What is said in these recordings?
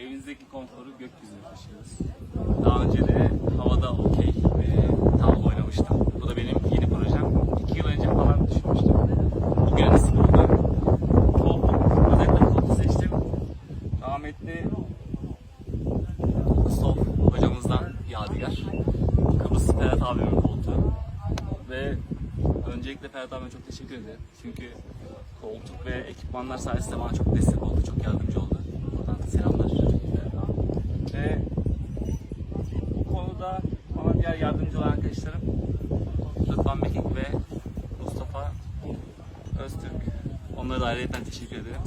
evinizdeki konforu gökyüzüne taşıyoruz. Daha önce de havada okey tavla oynamıştım. Bu da benim yeni projem. 2 yıl önce falan düşünmüştüm. Bugün nasip oldu. Koltuk, özellikle koltuğu seçtim. Rahmetli Mustafa hocamızdan yadigar. Kıbrıs Ferhat abimin koltuğu. Ve öncelikle Ferhat abime çok teşekkür ederim. Çünkü koltuk ve ekipmanlar sayesinde bana çok destek oldu, çok yardımcı oldu. Buradan selamlar Ferhat abi. Ve bu konuda bana diğer yardımcı olan arkadaşlarım Rıdvan Mekik ve Mustafa Öztürk. Onlara da ayrıca teşekkür ederim.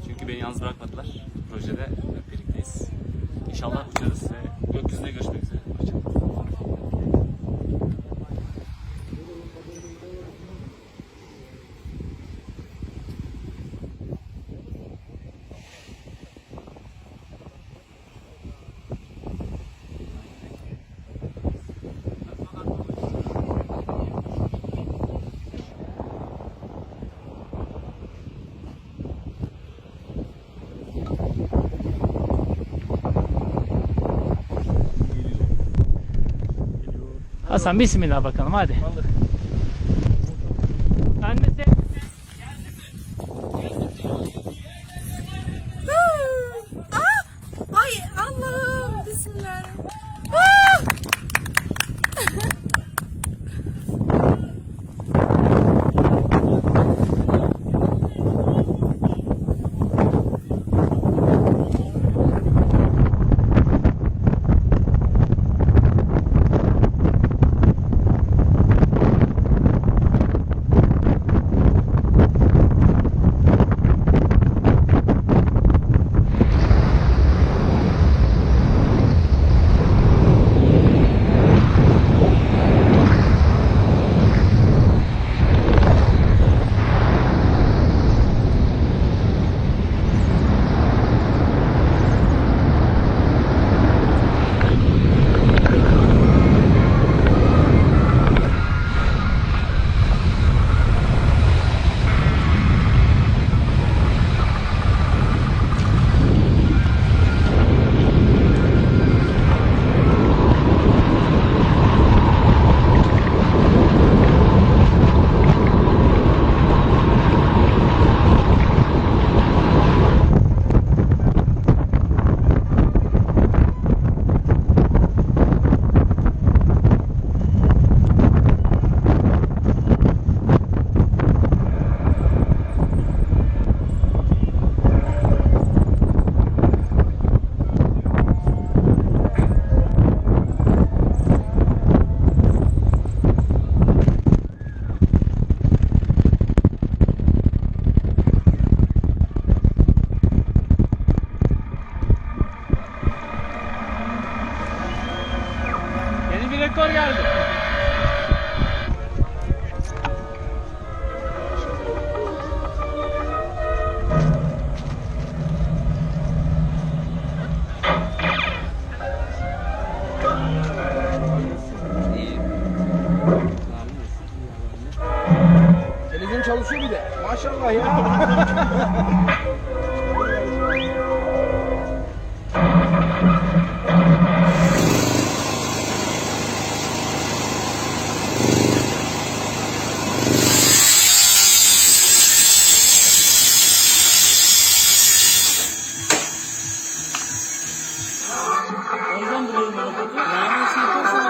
Çünkü beni yalnız bırakmadılar. Projede hep birlikteyiz. İnşallah uçarız ve gökyüzünde görüşmek üzere. Hoşçakalın. Hasan bismillah bakalım hadi. Annesi. Ay Allah'ım bismillah. Yeni bir rekor geldi. Televizyon çalışıyor bir de. Maşallah ya. O yüzden burayı mahvettim. Yani şey yaparsan